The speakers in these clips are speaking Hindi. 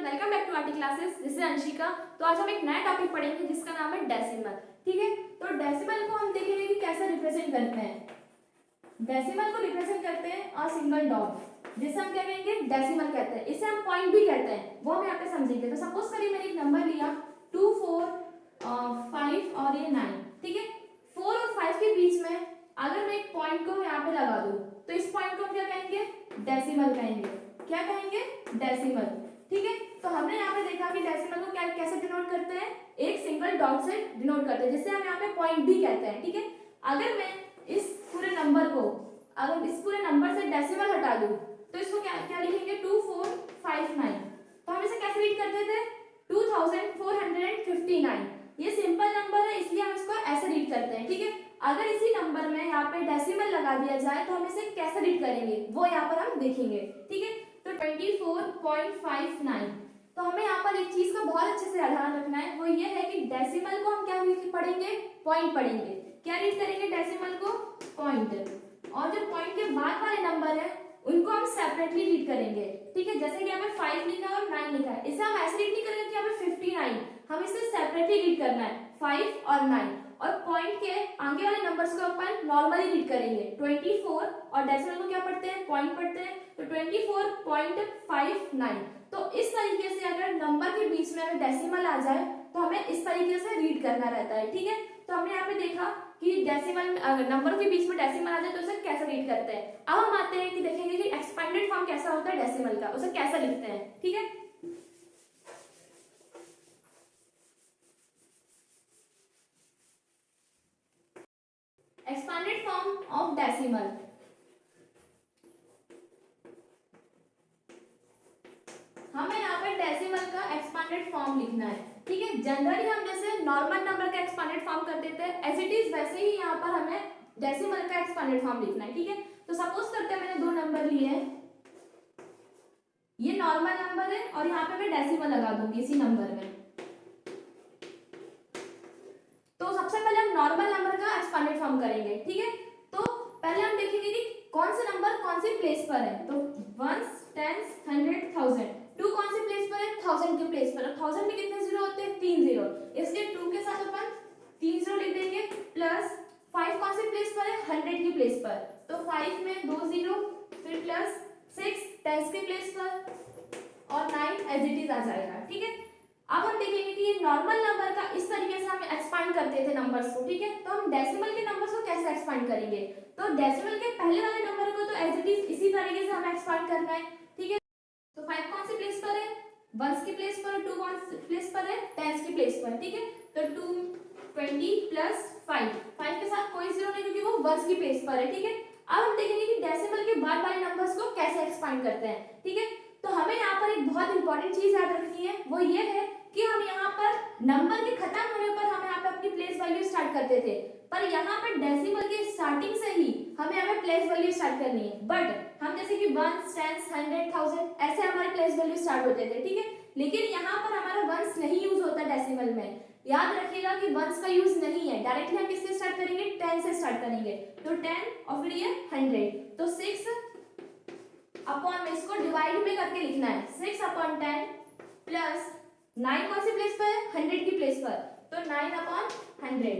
Welcome back to RT classes. This is Anshika. तो आज हम एक नया टॉपिक पढ़ेंगे जिसका नाम है डेसिमल। ठीक है, तो डेसिमल को हम देखेंगे कि कैसे रिप्रेजेंट करते हैं। डेसिमल को रिप्रेजेंट करते हैं अ सिंगल डॉट, जिसे हम क्या कहेंगे, डेसिमल कहते हैं। इसे हम पॉइंट भी कहते हैं, वो हम यहाँ पे समझेंगे। तो सपोज करिए मैंने एक नंबर लिया 2 4 5 और ये 9। ठीक है, 4 और 5 के बीच में अगर मैं एक पॉइंट को यहाँ पे लगा दूं तो इस पॉइंट को हम क्या कहेंगे, डेसिमल कहेंगे। क्या कहेंगे, डेसिमल। ठीक है, तो हमने यहाँ पे देखा कि डेसिमल को क्या कैसे डिनोट करते हैं, एक सिंगल डॉट से डिनोट करते हैं, जिसे हम यहाँ पे पॉइंट भी कहते हैं। ठीक है, अगर मैं इस पूरे नंबर को, अगर इस पूरे नंबर से डेसिमल हटा दूं तो इसको क्या क्या लिखेंगे, 2459। तो हम इसे कैसे रीड करते थे, 2459। ये सिंपल नंबर है इसलिए हम इसको ऐसे रीड करते हैं। ठीक है, अगर इसी नंबर में यहाँ पे डेसिमल लगा दिया जाए तो हम इसे कैसे रीड करेंगे वो यहाँ पर हम देखेंगे। ठीक है, तो 24.59। तो हमें यहाँ पर एक चीज का बहुत अच्छे से ध्यान रखना है, वो ये है कि डेसिमल को हम क्या पढ़ेंगे, पॉइंट पढ़ेंगे। क्या रीड करेंगे डेसिमल को, पॉइंट। और जो पॉइंट के बाद वाले नंबर है उनको हम सेपरेटली रीड करेंगे। ठीक है, जैसे कि यहाँ पे 5 लिखा है और 9 लिखा है, इसे हम ऐसे रीड नहीं करेंगे कि यहाँ पे 59, हम इसे सेपरेटली रीड करना है, 5 और 9। और पॉइंट के आगे वाले नंबर्स को अपन नॉर्मली रीड करेंगे, 24 और डेसिमल को क्या पढ़ते हैं, पॉइंट पढ़ते हैं, तो 24.59। तो इस तरीके से अगर नंबर के बीच में अगर डेसिमल आ जाए तो हमें इस तरीके से रीड करना रहता है। ठीक है, तो हमने यहाँ पे देखा कि डेसिमल, अगर नंबर के बीच में डेसिमल आ जाए तो उसे कैसे रीड करते हैं। अब हम आते हैं कि देखेंगे कि एक्सपेंडेड फॉर्म कैसा होता है डेसिमल का, उसे कैसे लिखते हैं। ठीक है, एक्सपेंडेड फॉर्म ऑफ डेसिमल। हमें यहाँ पर डेसिमल का एक्सपेंडेड फॉर्म लिखना है। ठीक है, जनरली हम जैसे नॉर्मल नंबर का एक्सपेंडेड फॉर्म करते थे एज इट इज, वैसे ही यहाँ पर हमें डेसिमल का एक्सपेंडेड फॉर्म लिखना है। ठीक है, तो सपोज करते हैं मैंने दो नंबर लिए हैं, ये नॉर्मल नंबर है और यहाँ पे मैं डेसिमल लगा दूंगी इसी नंबर में। तो सबसे पहले हम नॉर्मल नंबर का एक्सपेंडेड फॉर्म करेंगे। ठीक है, तो पहले हम देखेंगे कि कौन सा नंबर कौन सी प्लेस पर है। तो वंस, टेंस, 100, 1000। 2 कौन सी प्लेस पर है, 1000 के प्लेस पर। 1000 में कितने जीरो होते हैं, 3 जीरो, इसलिए 2 के साथ अपन 3 जीरो लिख देंगे। प्लस 5 कौन सी प्लेस पर है, 100 की प्लेस पर, तो 5 में 2 जीरो, फिर प्लस 6 10 के प्लेस पर और 9 एज इट इज आ जाएगा। ठीक है, अब हम देखेंगे कि ये नॉर्मल नंबर का इस तरीके से हम एक्सपांड करते थे नंबर्स को। ठीक है, तो हम डेसिमल के नंबर्स को कैसे एक्सपांड करेंगे, तो डेसिमल के पहले वाले नंबर को तो एज इट इज इसी तरीके से हमें एक्सपांड करना है। ठीक है, तो 5 कौन सी प्लेस पर है, वंस की प्लेस पर, 2 कौन सी प्लेस पर है, टेंस की प्लेस पर। ठीक है, तो 220 प्लस 5 के साथ कोई जीरो नहीं क्योंकि वो वंस की प्लेस पर है। ठीक है, अब हम देखेंगे कि डेसिमल के बाद वाले नंबर्स को कैसे एक्सपांड करते हैं। ठीक है, तो हमें यहाँ पर एक बहुत इंपॉर्टेंट चीज याद रखनी है, वो ये है कि हम यहाँ पर नंबर के खत्म होने पर हम यहाँ पे अपनी प्लेस वैल्यू स्टार्ट करते थे, पर यहाँ पर डेसिमल के स्टार्टिंग से ही हमें यहाँ पे प्लेस वैल्यू स्टार्ट करनी है। बट हम जैसे कि 1, 10, 100, 1000 ऐसे हमारे प्लेस वैल्यू स्टार्ट होते थे। ठीक है, लेकिन यहाँ पर हमारा वंस नहीं यूज होता डेसिमल में। याद रखिएगा कि वंस का यूज नहीं है, डायरेक्टली हम किससे स्टार्ट करेंगे, 10 से स्टार्ट करेंगे। तो 10 और फिर ये 100, तो 6 अपॉन में इसको डिवाइड में करके लिखना है, 6 अपॉन 10 प्लस 9 कौन सी प्लेस पर है, 100 की प्लेस पर, तो 9 अपॉन 100।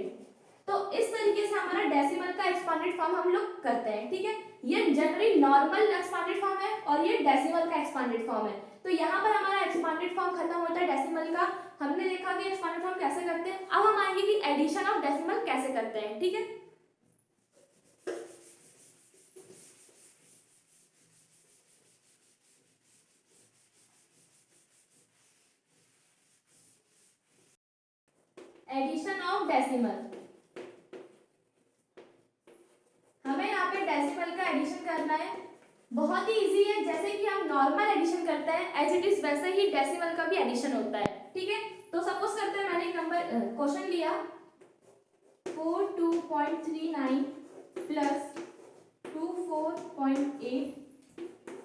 तो इस तरीके से हमारा डेसिमल का एक्सपांडेड फॉर्म हम लोग करते हैं। ठीक है, ये जनरली नॉर्मल एक्सपांडेड फॉर्म है और ये डेसिमल का एक्सपांडेड फॉर्म है। तो यहाँ पर हमारा एक्सपांडेड फॉर्म खत्म होता है डेसिमल का। हमने देखा कि एक्सपांडेड फॉर्म कैसे करते हैं। अब हम आएंगे कि एडिशन ऑफ डेसिमल कैसे करते हैं। ठीक है, एडिशन ऑफ डेसिमल। हमें यहाँ पे डेसिमल का एडिशन करना है, बहुत ही इजी है। जैसे कि हम नॉर्मल एडिशन करते हैं एज इट इज, वैसे ही डेसिमल का भी एडिशन होता है। ठीक है, तो सपोज करते हैं मैंने एक नंबर क्वेश्चन लिया 42.39 प्लस 24.8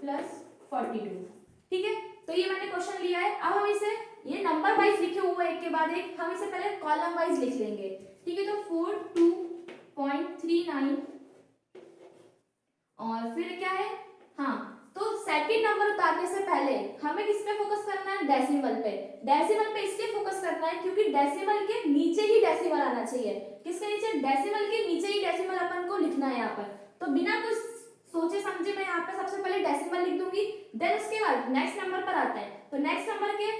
प्लस 42। ठीक है, तो ये मैंने क्वेश्चन लिया है। अब हम इसे, ये नंबर वाइज लिखे हुए एक के बाद एक, हम इसे पहले कॉलम वाइज लिख लेंगे। ठीक है, तो 42.39 और फिर क्या है, हाँ तो सेकंड नंबर उतारने से पहले हमें किस पे फोकस करना है, डेसिमल पे। डेसिमल पे इसलिए फोकस करना है क्योंकि डेसिमल के नीचे ही डेसिमल आना चाहिए। किसके नीचे, डेसिमल के नीचे ही डेसिमल अपन को लिखना है यहाँ पर। तो बिना कुछ सोचे समझे मैं यहाँ पे सबसे पहले डेसिमल लिख दूंगी, देन उसके बाद नेक्स्ट नंबर पर आते हैं। तो नेक्स्ट नंबर के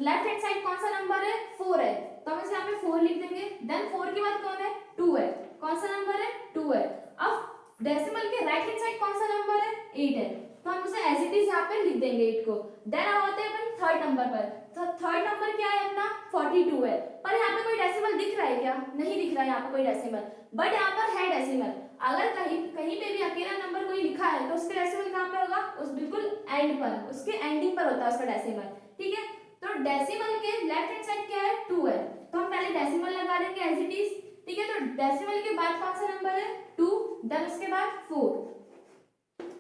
लेफ्ट हैंड साइड कौन सा नंबर है, 4 है, तो हम इसे यहाँ पे 4 लिख देंगे। देन 4 के बाद कौन है, 2 है, कौन सा नंबर है, 2 है। अब डेसिमल के राइट हैंड साइड कौन सा नंबर है, 8 है, तो हम उसे एज इट इज यहाँ पे लिख देंगे 8 को। देन अब आते हैं अपन थर्ड नंबर पर। तो थर्ड नंबर क्या है अपना, 42 है, पर यहाँ पे कोई डेसिमल दिख रहा है क्या, नहीं दिख रहा है यहाँ पे कोई डेसिमल, बट यहाँ पर है डेसिमल। अगर कहीं कहीं पे भी अकेला नंबर कोई लिखा है तो उसके डेसिमल कहाँ पे होगा, उस बिल्कुल एंड पर, उसके एंडिंग पर होता है उसका डेसिमल, ठीक है। तो डेसिमल के लेफ्ट हैंड साइड क्या है, 2 है, तो हम पहले डेसिमल लगा देंगे एज इट इज, ठीक है। तो डेसिमल के बाद कौन सा नंबर है, 2, देन उसके बाद 4।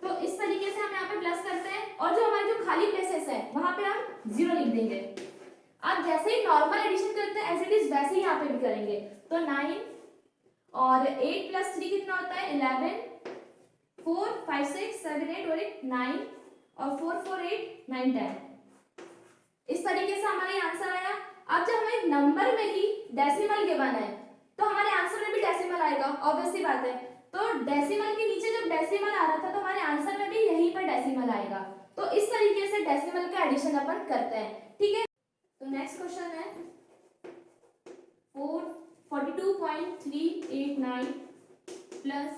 तो इस तरीके से हम यहाँ पे प्लस करते हैं, और जो हमारे जो खाली प्लेसेस है वहां पे हम 0 लिख देंगे। अब जैसे ही नॉर्मल एडिशन करते हैं एज इट इज वैसे ही यहाँ पे भी करेंगे। तो 9 और 8 प्लस 3 कितना होता है, 11, 4 5 6 7 8 और 1 9, और 4 4 8 9 10। इस तरीके से हमारा आंसर आया। अब जब हमें नंबर में ही डेसिमल गिवन है तो हमारे आंसर में भी डेसिमल आएगा, ऑब्वियस सी बात है। तो डेसिमल के नीचे जब डेसिमल आ रहा था तो हमारे आंसर में भी यहीं पर डेसिमल आएगा। तो इस तरीके से डेसिमल का एडिशन अपन करते हैं, ठीक है। तो नेक्स्ट क्वेश्चन है 42.389 प्लस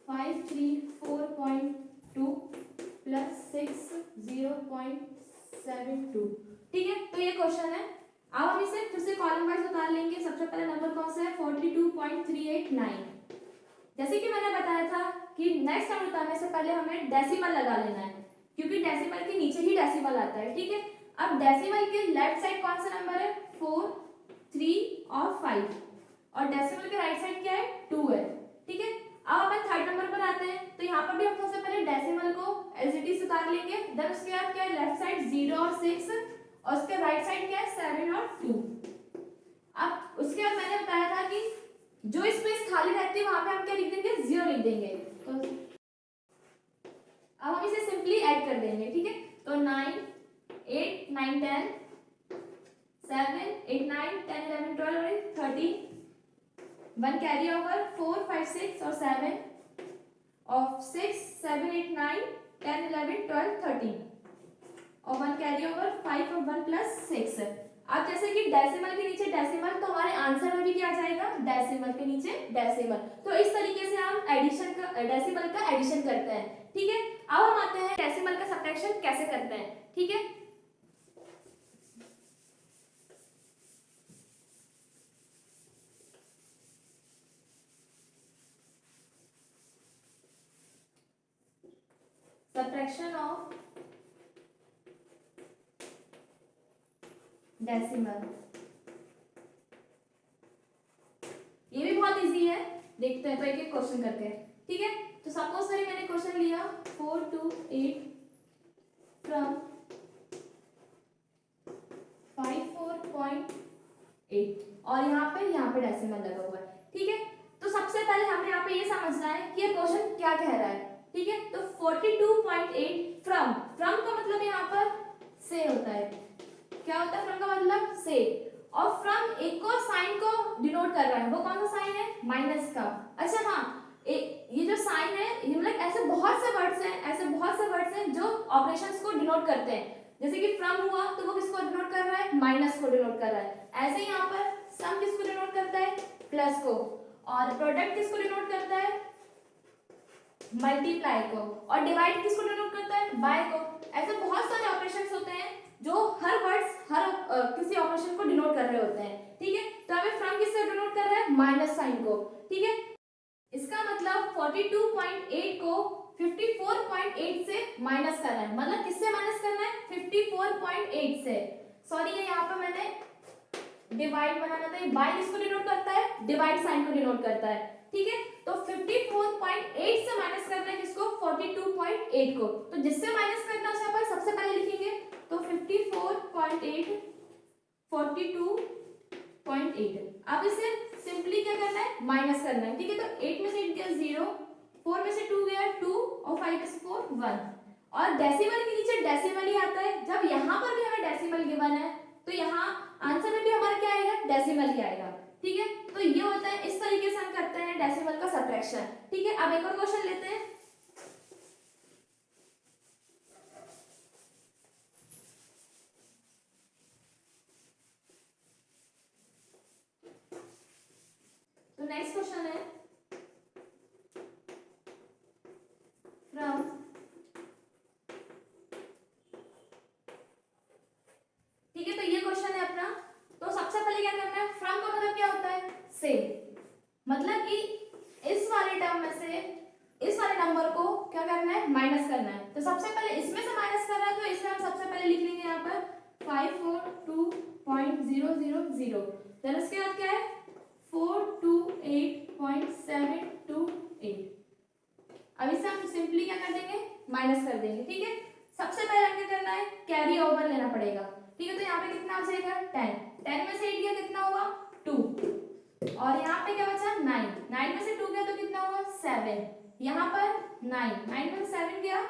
534.2 प्लस 60.72, ठीक है। तो ये क्वेश्चन है। अब हम इसे फिर से कॉलम वाइज उतार लेंगे। सबसे पहले नंबर कौन सा है, 42.389। जैसे कि मैंने बताया था कि नेक्स्ट नंबर उतारने से पहले हमें डेसिमल लगा लेना है, क्योंकि डेसिमल के नीचे ही डेसिमल आता है, ठीक है। अब डेसिमल के लेफ्ट साइड कौन सा नंबर है, 4, 3 और 5, और डेसिमल के राइट साइड क्या है, 2 है, ठीक है। अब अपन थर्ड नंबर पर आते हैं। तो यहाँ पर भी हम सबसे पहले डेसिमल को एज इट इज उतार लेंगे। देन उसके बाद क्या है, लेफ्ट साइड 0 और 6, और उसके राइट साइड क्या है, 7 और 2। अब उसके बाद मैंने बताया था कि जो स्पेस खाली रहती है वहां पे हम क्या लिख देंगे, 0 लिख देंगे। तो अब हम इसे सिंपली ऐड कर देंगे, ठीक है। तो 9 8 9 10 7 8 9 10 11 12 और 13, 1 कैरी ओवर 4 5 6 और 7 और 6 7 8 9 10 11 12 13 और 1 कैरी ओवर 5 और 1 प्लस 6। अब जैसे कि डेसिमल के नीचे डेसिमल, तो हमारे आंसर में भी क्या आ जाएगा, डेसिमल के नीचे डेसिमल। तो इस तरीके से हम एडिशन का डेसिमल का एडिशन करते हैं, ठीक है। अब हम आते हैं डेसिमल का सब्ट्रैक्शन कैसे करते हैं, ठीक है। सब्ट्रैक्शन ऑफ डेसिमल, ये भी बहुत इजी है, देखते हैं तो एक एक क्वेश्चन करते हैं, ठीक है। तो सपोज करिए मैंने क्वेश्चन लिया 4 to 8 फ्रॉम 54.8 और यहाँ पे डेसिमल लगा हुआ है, ठीक है। तो सबसे पहले हमें यहाँ पे ये समझना है कि ये क्वेश्चन क्या कह रहा है, ठीक है। तो 42.8 फ्रॉम का मतलब यहाँ पर से होता है, क्या होता है फ्रॉम का मतलब से, और फ्रॉम एक और साइन को डिनोट कर रहा है, वो कौन सा साइन है, माइनस का। अच्छा हाँ, ये जो साइन है ये मतलब ऐसे बहुत से वर्ड्स हैं जो ऑपरेशंस को डिनोट करते हैं। जैसे कि फ्रॉम हुआ तो वो किसको डिनोट कर रहा है, माइनस को डिनोट कर रहा है। ऐसे ही यहाँ पर सम किसको डिनोट करता है, प्लस को, और प्रोडक्ट किसको डिनोट करता है, मल्टीप्लाई को, और डिवाइड किसको डिनोट करता है, बाय को। ऐसे बहुत सारे ऑपरेशंस होते हैं जो हर वर्ड्स किसी ऑपरेशन को डिनोट कर रहे होते हैं, ठीक है। तो हमें फ्रॉम किससे डिनोट कर रहा है, माइनस साइन को, ठीक है। इसका मतलब 42.8 को 54.8 से माइनस करना है, मतलब किससे माइनस करना है, 54.8 से। सॉरी ये यहाँ पर मैंने डिवाइड बनाना था, बाय किसको डिनोट करता है, डिवाइड साइन को डिनोट करता है, ठीक है। तो 54.8 से माइनस करना है किसको, 42.8 को। तो जिससे माइनस करना है उसे अपन सबसे पहले लिखेंगे। तो 54.8 42.8, अब इसे सिंपली क्या करना है, माइनस करना है, ठीक है। तो 8 में से 8 गया 0, 4 में से 2 गया 2 और 5 में से 4 1, और डेसिमल के नीचे डेसिमल ही आता है। जब यहाँ पर भी हमें डेसिमल गिवन है तो यहाँ आंसर में भी हमारा क्या आएगा, डेसिमल ही आएगा। ठीक है, तो ये होता है, इस तरीके से हम करते हैं डेसिमल का सब्ट्रैक्शन। ठीक है, अब एक और क्वेश्चन लेते हैं। तो नेक्स्ट क्वेश्चन है फ्रॉम ठीक है, तो ये क्वेश्चन है अपना। तो सबसे पहले क्या करना है, फ्रॉम का मतलब क्या होता है, से, मतलब कि इस वाले टर्म में से इस वाले नंबर को क्या करना है, माइनस करना है। तो सबसे पहले इसमें से माइनस करना है, तो इसमें हम सबसे पहले लिख लेंगे यहाँ पर 542.000। देन उसके बाद क्या है 428.728। अब इसे हम सिंपली क्या कर देंगे, माइनस कर देंगे। ठीक है, सबसे पहले हमें क्या करना है, कैरी ओवर लेना पड़ेगा। ठीक है, तो यहाँ पे कितना आ जाएगा 10, 10 में से 8 गया कितना हुआ 2, और यहाँ पे क्या बचा 9, 9 में से 2 गया तो कितना हुआ 7, यहाँ पर 9, 9 में से 7 गया,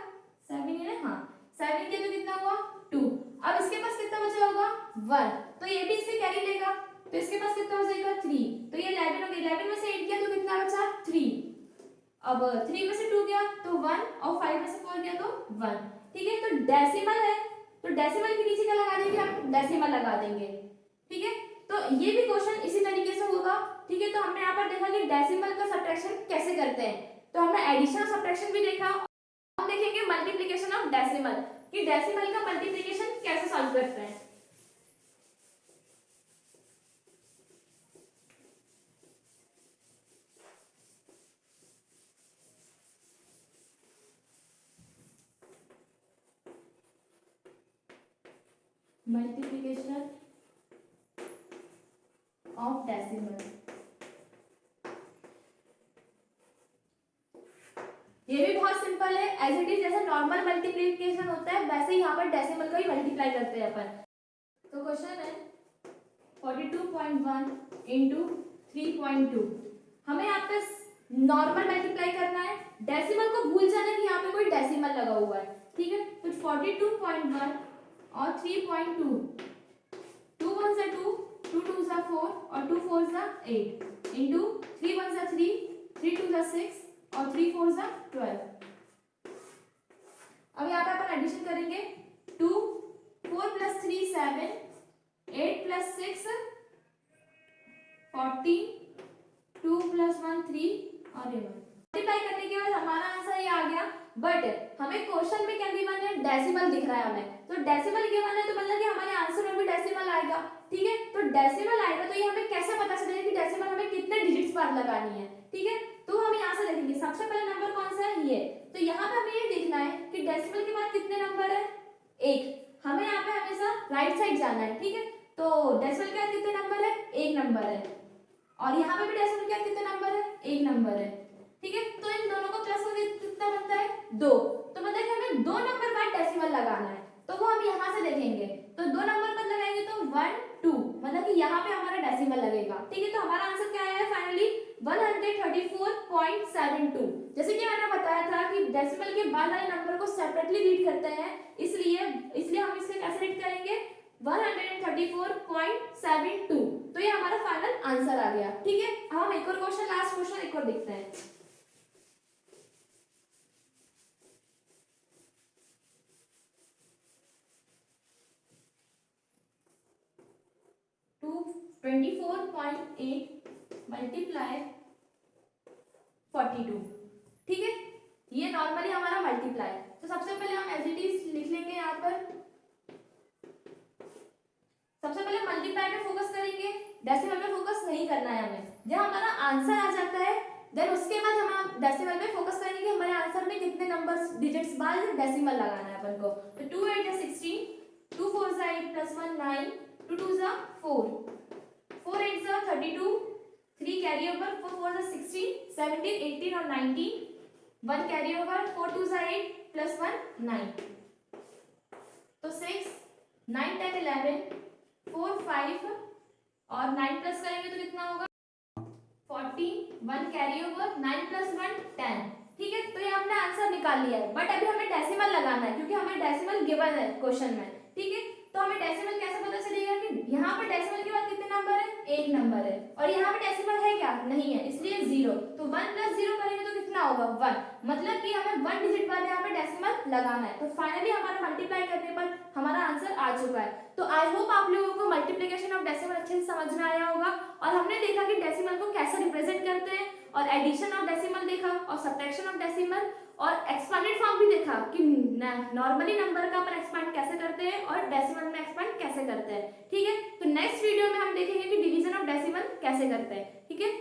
7 ही है, हाँ 7 गया तो कितना हुआ 2। अब इसके पास कितना बचा होगा 1, तो ये भी इससे कैरी लेगा, तो इसके पास कितना हो जाएगा 3, तो ये 11 हो गया, 11 में से 8 गया तो कितना बचा 3। अब 3 में से 2 गया तो 1, और 5 में से 4 गया तो 1। ठीक है, तो डेसिमल है, तो डेसिमल के नीचे क्या लगा देंगे, हम डेसिमल लगा देंगे। ठीक है, तो ये भी क्वेश्चन इसी तरीके से होगा। ठीक है, तो हमने यहाँ पर देखा कि डेसिमल का सब्ट्रैक्शन कैसे करते हैं, तो हमने एडिशन और सब्ट्रैक्शन भी देखा। हम देखेंगे मल्टीप्लिकेशन ऑफ डेसिमल, कि डेसिमल का मल्टीप्लिकेशन कैसे सॉल्व करते हैं। मल्टीप्लिकेशन ऑफ डेसिमल, ये भी बहुत सिंपल है, एज इट इज जैसे नॉर्मल मल्टीप्लिकेशन होता है वैसे ही यहाँ पर डेसिमल का ही मल्टीप्लाई करते हैं अपन। तो क्वेश्चन है 42.1 इंटू 3.2। हमें यहाँ पे नॉर्मल मल्टीप्लाई करना है, डेसिमल को भूल जाना कि यहाँ पे कोई डेसिमल लगा हुआ है। ठीक है, तो 42.1 और 3.2, 2 1 जा 2, 2 2 जा 4 और 2 4 जा 8 इंटू 3 1 जा 3, 3 2 जा 6 और 3 4 जा 12। अब यहाँ पे अपन एडिशन करेंगे, 2 4 प्लस 3 7, 8 प्लस 6 14, 2 प्लस 1 3 और 1। मल्टीप्लाई करने के बाद हमारा आंसर ये आ गया, बट हमें क्वेश्चन में क्या गिवन है, डेसिमल दिख रहा है हमें, तो डेसिमल गिवन है तो मतलब कि हमारे आंसर में भी डेसिमल आएगा। ठीक है, तो डेसिमल आएगा तो ये हमें कैसे पता चलेगा कि डेसिमल हमें कितने डिजिट्स बाद लगानी है। ठीक है, तो हम यहाँ से देखेंगे सबसे पहले नंबर कौन सा है, ये, तो यहाँ पे हमें ये देखना है कि डेसिमल के बाद कितने नंबर है, 1। हमें यहाँ पे हमेशा राइट साइड जाना है। ठीक है, तो डेसिमल के बाद कितने नंबर है, 1 नंबर है, और यहाँ पे भी डेसिमल के बाद कितने नंबर है, 1 नंबर है। ठीक है, तो इन दोनों को प्लस करके कितना बनता है 2, तो मतलब कि हमें 2 नंबर बाद डेसिमल लगाना है, तो वो हम यहाँ से देखेंगे, तो 2 नंबर बाद लगाएंगे तो 1 2, मतलब कि यहाँ पे हमारा डेसिमल लगेगा। ठीक है, तो हमारा आंसर क्या आया है फाइनली 134.72। जैसे कि मैंने बताया था कि डेसिमल के बाद वाले नंबर को सेपरेटली रीड करते हैं, इसलिए हम इससे कैसे रीड करेंगे 134.72, तो ये हमारा फाइनल आंसर आ गया। ठीक है, अब हम एक और क्वेश्चन, लास्ट क्वेश्चन एक और देखते हैं। 24.8 मल्टीप्लाई 42। ठीक है, ये नॉर्मली हमारा मल्टीप्लाई, तो सबसे पहले हम एज इट इज लिख लेंगे यहाँ पर। सबसे पहले मल्टीप्लाई पे फोकस करेंगे, डेसिमल पे फोकस नहीं करना है हमें। जब हमारा आंसर आ जाता है देन उसके बाद हम डेसिमल पे फोकस करेंगे कि हमारे आंसर में कितने नंबर्स डिजिट्स बाद डेसिमल लगाना है अपन को। तो 2 8 जा 16, 2 4 जा 8 प्लस 1 9, 2 2 जा 4, 4 8 जा 32, 3 कैरी ओवर, 4 4 जा 16, 17 18 और 19, 1 कैरी ओवर, 4 2 जा 8 प्लस 1 9, तो 6 9 10 11, 4 5 और 9 प्लस करेंगे तो कितना होगा 40, 1 कैरी ओवर, 9 प्लस 1 10, ठीक है, तो ये हमने आंसर निकाल लिया है, बट अभी हमें डेसिमल लगाना है क्योंकि हमें डेसिमल गिवन है क्वेश्चन में। ठीक है, तो हमें डेसिमल कैसे पता चलेगा कि यहाँ पर डेसिमल के बाद कितने नंबर है, एक नंबर है, और यहाँ पे डेसिमल है क्या, नहीं है, इसलिए जीरो। तो 1 + 0 करेंगे तो कितना होगा 1, मतलब कि हमें 1 डिजिट बाद यहाँ पे डेसिमल लगाना है। तो फाइनली हमारा मल्टीप्लाई करने पर हमारा आंसर आ चुका है। तो आई होप आप लोगों को मल्टीप्लिकेशन ऑफ डेसिमल अच्छे से समझ में आया होगा, और हमने देखा कि डेसिमल को कैसे रिप्रेजेंट करते हैं, और एडिशन ऑफ डेसिमल देखा, और सब्ट्रैक्शन ऑफ डेसिमल, और एक्सपांडेड फॉर्म भी देखा कि नॉर्मली नंबर का अपन एक्सपांड कैसे करते हैं और डेसिमल में एक्सपांड कैसे करते हैं। ठीक है, तो नेक्स्ट वीडियो में हम देखेंगे कि डिवीजन ऑफ डेसिमल कैसे करते हैं। ठीक है।